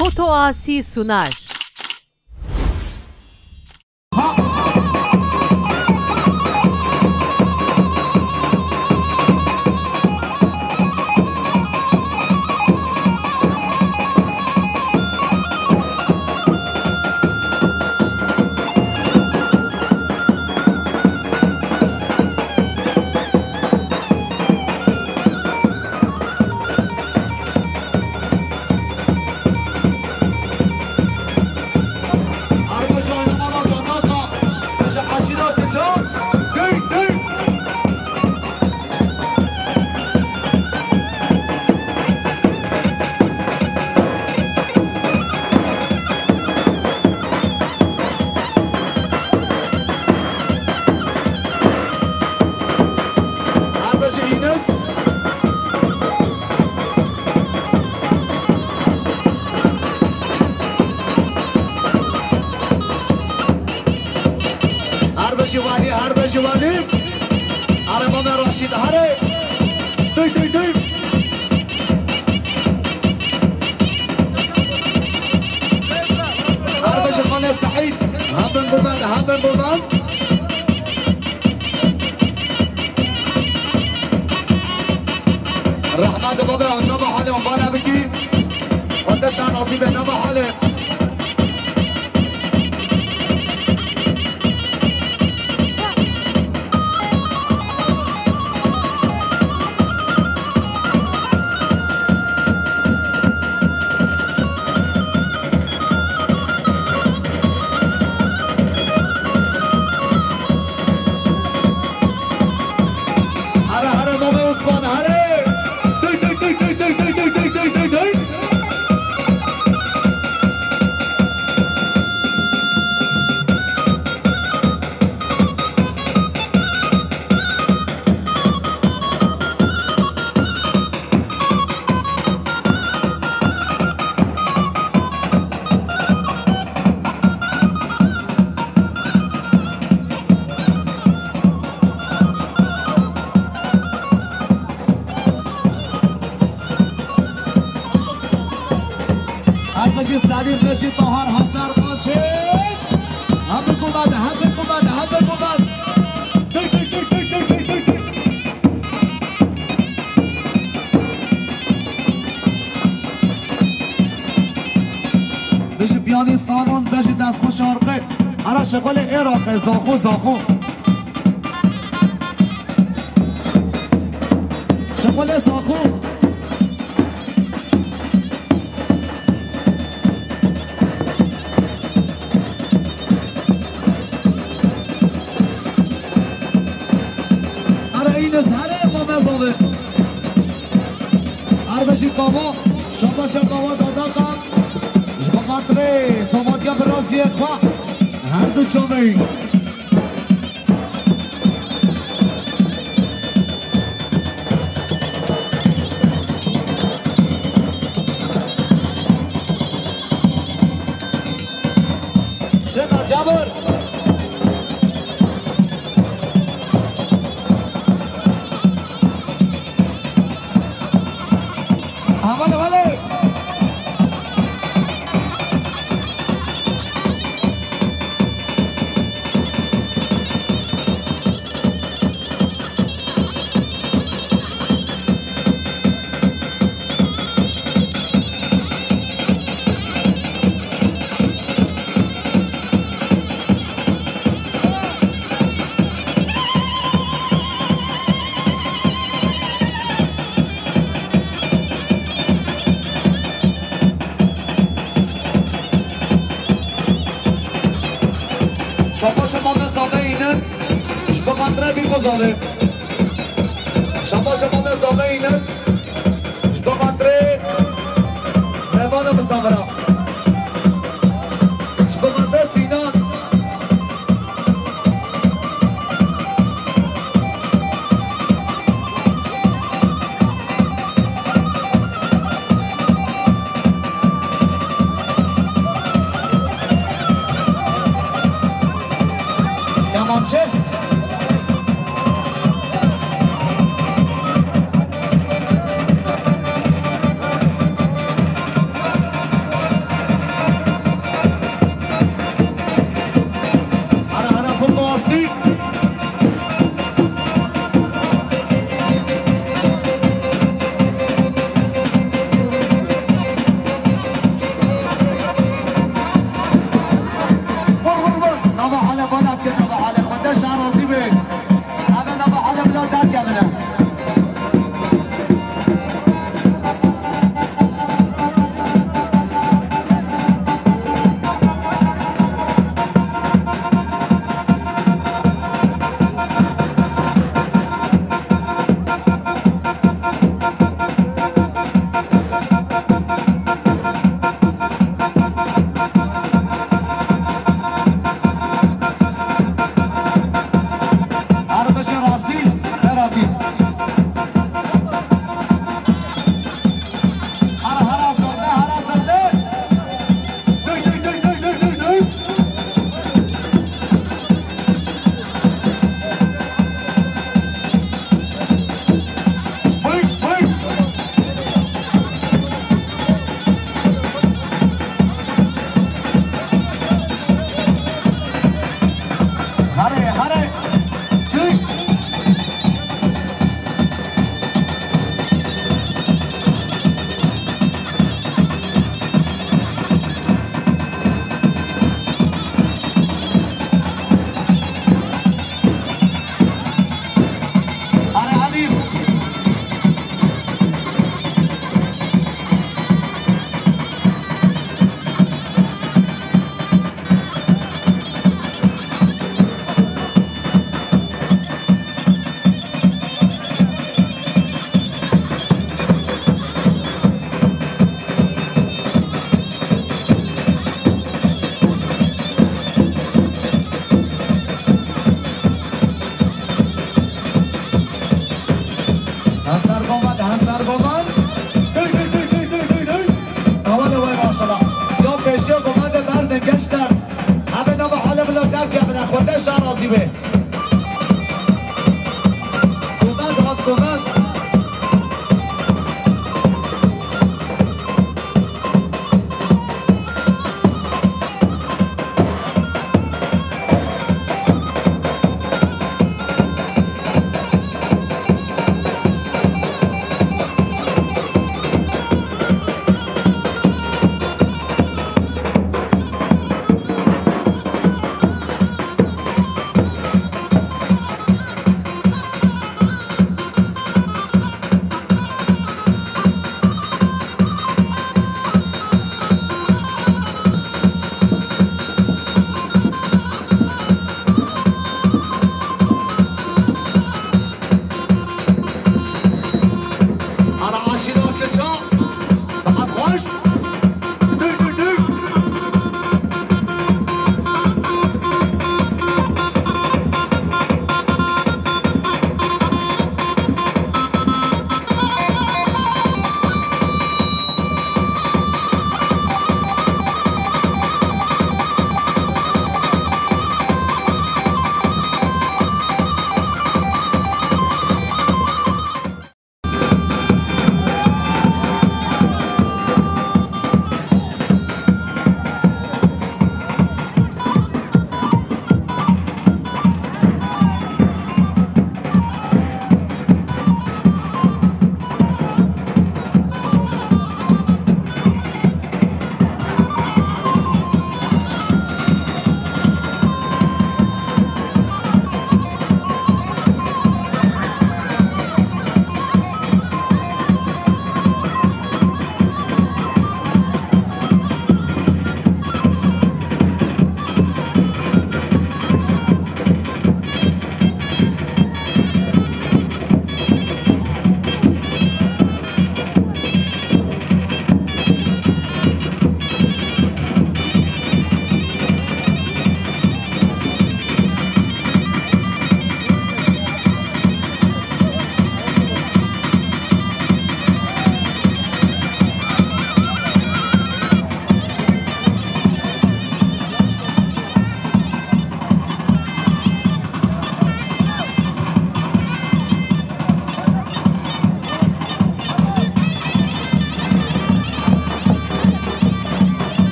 Foto Asi sunar. جوانی عربان راشد هره دوی دوی دوی عرب جوان سعید هم بن بودن رحمت بابا نبا حاله مبارا بکی خودش نصیب نبا حاله سعید رشید طاهر حسن قاچه هم بگومد بشی پیانیستانون بشی دست خوش آرقه هر شغل عراقه زاخو شغل زاخو عربشی کاما شباش کاما دادا کام جباتره سوماتیا برازی خواه هر دو چوبه شکر جابر vale. شما نظامه این است به قطره بیگذاره شما نظامه این است به قطره مهمان مسافره به قطره سینان کمانچه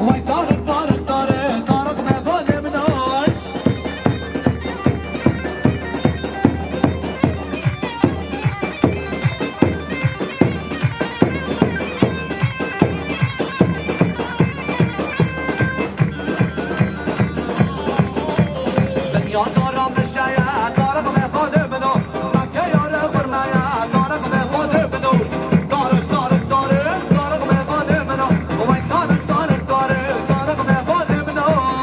وای طارق طارق طارق طارق مهمان منای دنیا دارم نشاید طارق مهمان منو مکه یار فرمایا طارق مهمان منو طارق طارق طارق طارق مهمان منو وای طارق طارق طارق طارق مهمان منو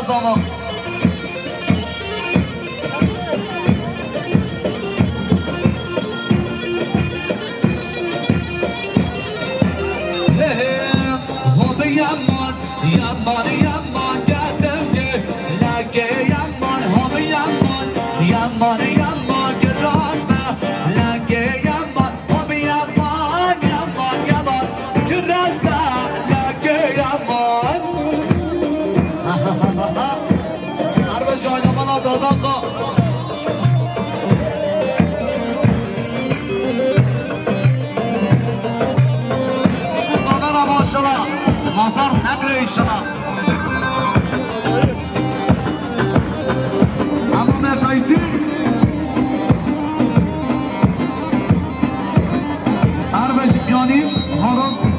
زاما yaman yaman yaman gerdimde lake yaman hobi yaman yaman yaman kirasma lake yaman hobi yaman yaman yaman kirasma lake yaman arba jana bana dadaka bana maşallah Mazhar Negri inşallah. Ama mefaysi Arbeşi piyanist Harun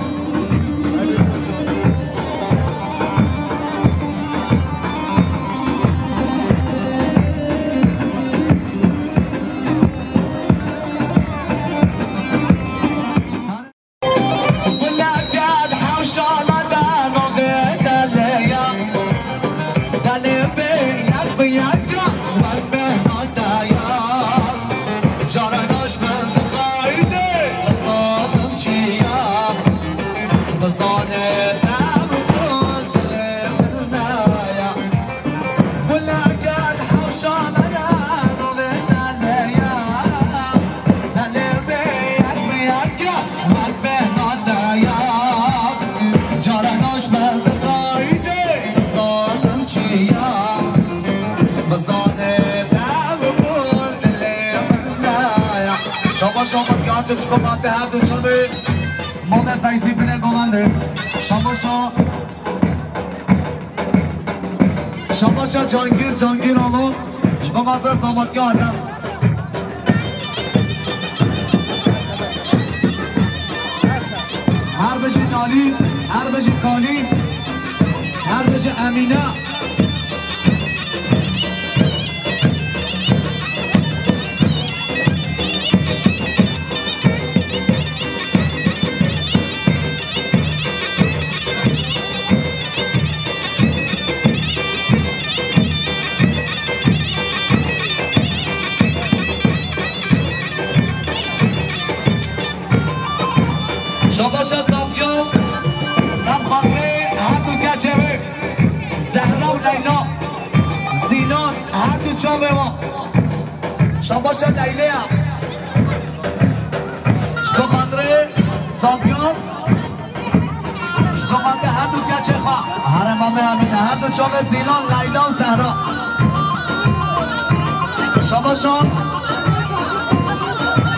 شما که آنچه شما باید به هر دو شده مادر فیضی بینه گلنده شما شا جانگیر آلو شما باید به سامات که آدم هر بشه نالی هر بشه کالی هر بشه امینه شاباش صافیان سم خاطره هر دو کچمه زهرا و لیلا زینان هر دو چامه ما شاباش لیله هم شبا خاطره صافیان شبا خاطره هر دو کچه خواه هر امامه امینه هر دو چامه زینان لیلا و زهرا شاباشان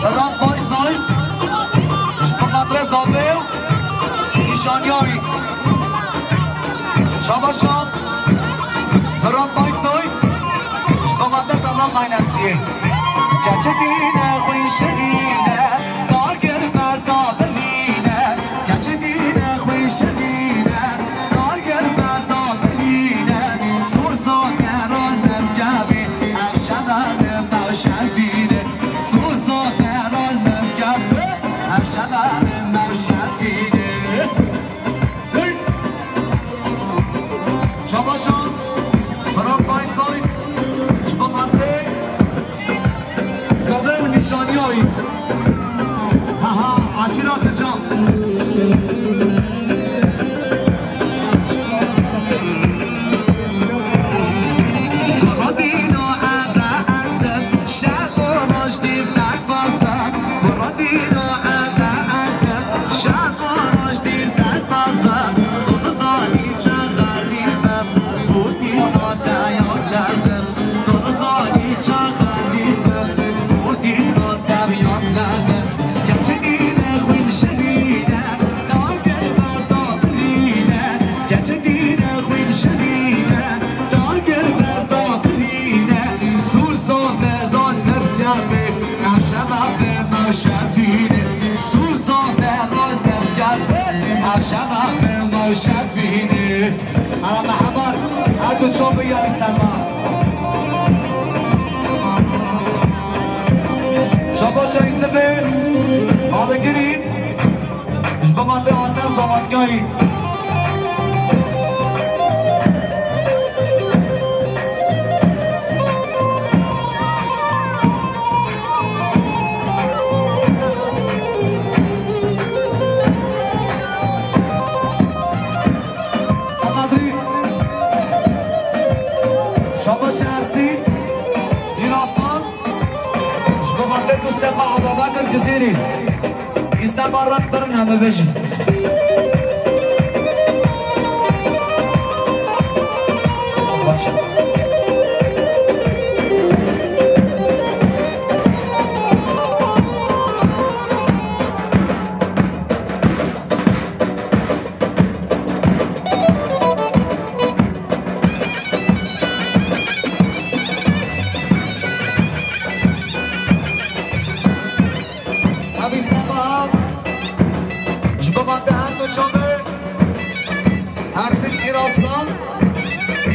راد بای سایف زابه ایشانیاری شاباشان فراد بایسوی شبامده دلال مینسیه گچه دینه خوی شدینه دارگر فردا بلینه گچه دینه خوی شدینه دارگر فردا بلینه سوزان نران نمگبی افشدن موشدینه سوزان نران نمگبی افشدن شاباشان فراد بایسای شبا مدره زاده و نشانی هایی عشیرات جان شبینه انا محمد هاتو شو بيا استلما شبا شايسبه هذا قريب ايش بماده هذا زمان جاي أبو بكر الجزيري يستمرت برنامج بيجي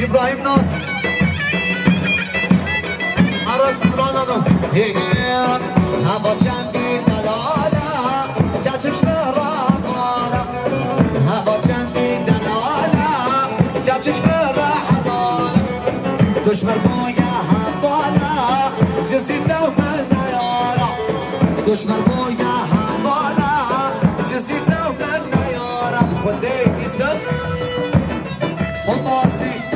İbrahim Naz Arası Rana'nın Hava kendi dalala Geçişme Ramana Hava kendi dalala Geçişme Ramana Düşmer boya havana Cezide ben yara Düşmer boya havana Cezide ben yara Kudey isim Fantasi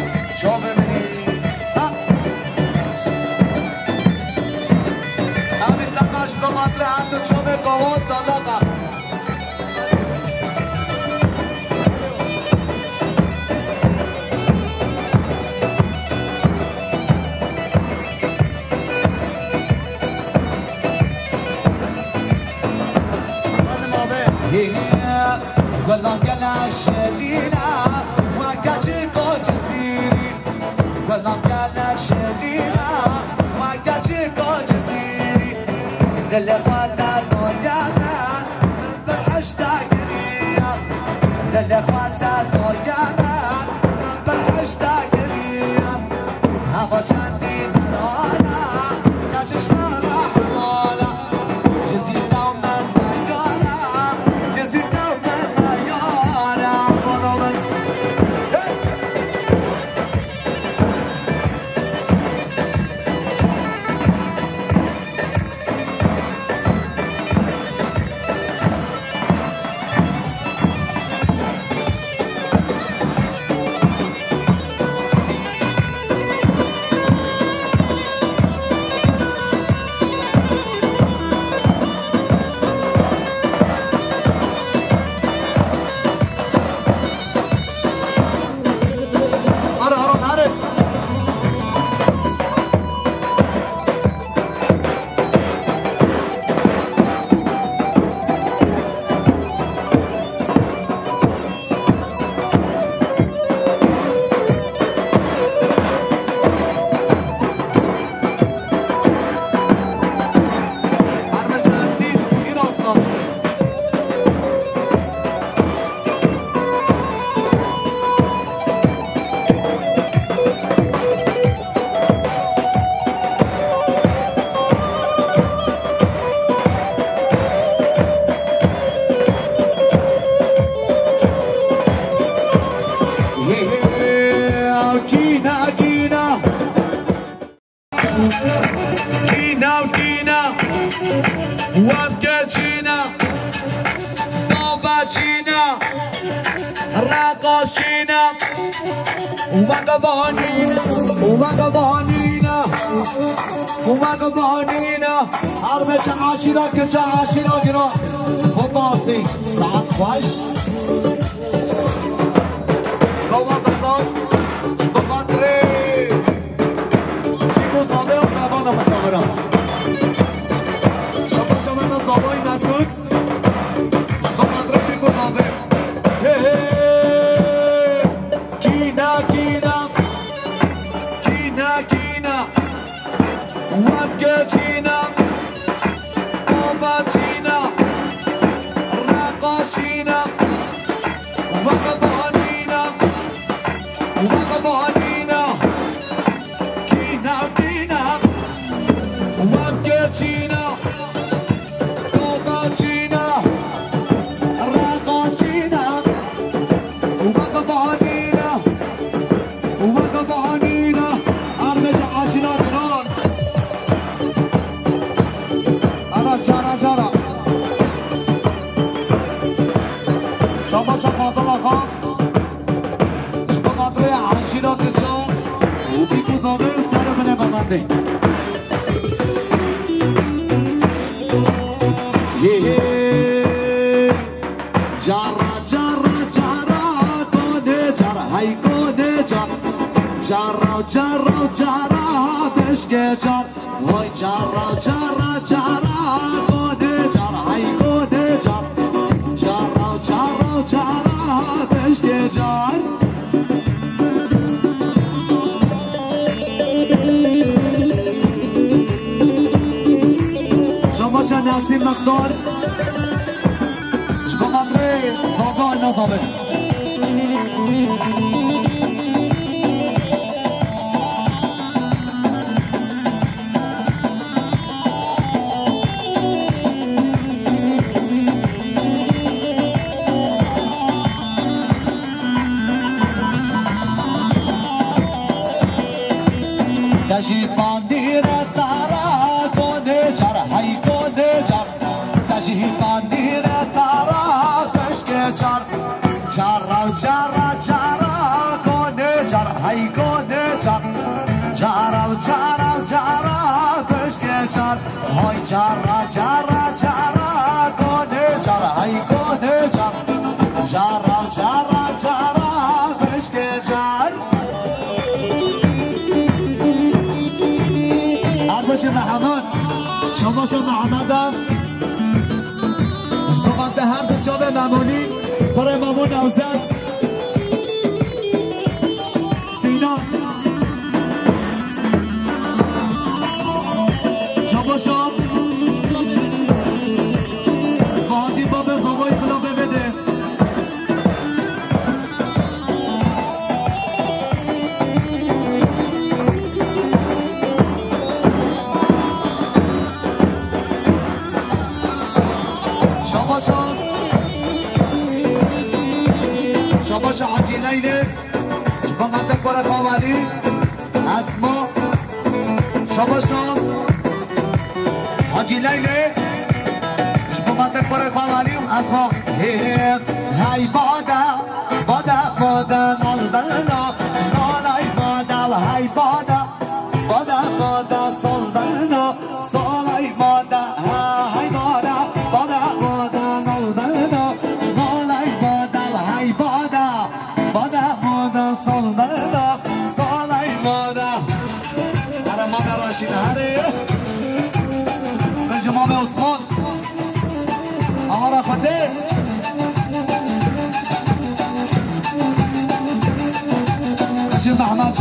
مطلع عنده شامل قوات طلقة قلنا قلنا الشليلة ما كاتشيكو جزيري قلنا قلنا الشليلة ما كاتشيكو جزيري دل خواتا دويانا بالحشتا قرية دل خواتا دويانا بالحشتا قرية هوا جاندي درانا كاتش مرا حمالا جزيتا ومن ميارا جزيتا ومن ميارا ونومن Kina Wafkachina Dobachina Rakoshina Wagabonina Armesha Ashira Kacha Ashira Gira Fotasi Saat Fash Kawakadon Bakatre Iku Sabel Navada Masavara بابای مسعود با مدرک گذابه کینا وابگه چینا بابا چینا رقاص چینا وقبانینا کینا وابگه چینا شما فاطمه خان به خاطر عشیرات جان بی گذاره سر بنه ببنده جارا جارا جارا گوده جار های گوده جار جارا جارا جارا بشکه جار وای جارا جارا جارا گوده جار های گوده جار جارا جارا جارا بشکه جار شما چه نسیم مختار Vamos, não vamos. Kashi pandira tara kode char hai kode char kashi pandira tara char chara chara chara kode char hai kode char chara chara chara keşke char hoy chara chara chara kode char hai kode char chara chara chara keşke char Arbaşı Mahmud şoma şoma Ahmed'am Şoma هم به چاوه معمولی برای مامون نوزد سینا شما شام بادی با به بابای خلابه بده شما شام شما حاجی لیله شما منطق برای خواهری از ما شما شام حاجی لیله شما منطق برای خواهری از ما های بادا بادا بادا نالدنا نالای بادا های بادا بادا بادا سالدنا سالای بادا های بادا بادا بادا نالدنا نالای بادا های بادا بادا بادا سالدنا سالای بادا هر ماده راشید هره به جمام عثمان آمارا خده محمد